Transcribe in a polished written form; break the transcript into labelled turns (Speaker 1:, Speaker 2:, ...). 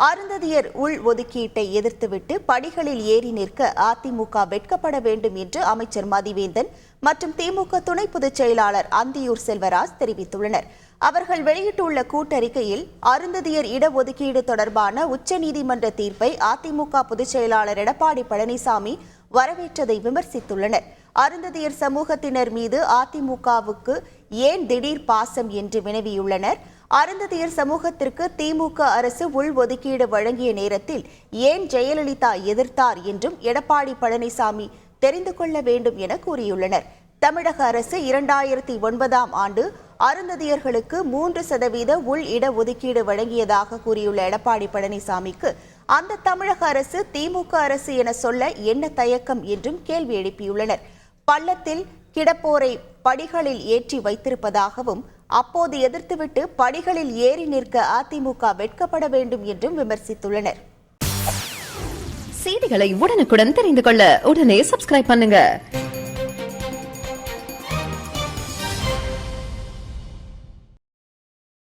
Speaker 1: அருந்ததியர் உள் ஒதுக்கீட்டை எதிர்த்துவிட்டு படிகளில் ஏறி நிற்க அதிமுக வெட்கப்பட வேண்டும் என்று அமைச்சர் மதிவேந்தன் மற்றும் திமுக துணை பொதுச் செயலாளர் அந்தியூர் செல்வராஜ் தெரிவித்துள்ளனர். அவர்கள் வெளியிட்டுள்ள கூட்டறிக்கையில் அருந்ததியர் இடஒதுக்கீடு தொடர்பான உச்சநீதிமன்ற தீர்ப்பை அதிமுக பொதுச் செயலாளர் எடப்பாடி பழனிசாமி வரவேற்றதை விமர்சித்துள்ளனர். அருந்ததியர் சமூகத்தினர் மீது அதிமுகவுக்கு ஏன் திடீர் பாசம் என்று வினவியுள்ளனர். அருந்ததியர் சமூகத்திற்கு திமுக அரசு உள்ஒதுக்கீடு வழங்கிய நேரத்தில் ஏன் ஜெயலலிதா எதிர்த்தார் என்றும் எடப்பாடி பழனிசாமி தெரிந்து கொள்ள வேண்டும் என கூறியுள்ளனர். தமிழக அரசு 2009ஆம் ஆண்டு அருந்ததியர்களுக்கு 3% உள் இடஒதுக்கீடு வழங்கியதாக கூறியுள்ள எடப்பாடி பழனிசாமிக்கு அந்த தமிழக அரசு திமுக அரசு என சொல்ல என்ன தயக்கம் என்றும் கேள்வி எழுப்பியுள்ளனர். பள்ளத்தில் கிடப்போரை படிகளில் ஏற்றி வைத்திருப்பதாகவும் அப்போது எதிர்த்துவிட்டு படிகளில் ஏறி நிற்க அதிமுக வெட்கப்பட வேண்டும் என்றும் விமர்சித்துள்ளனர்.
Speaker 2: செய்திகளை உடனுக்குடன் தெரிந்து கொள்ள உடனே சப்ஸ்கிரைப் பண்ணுங்க.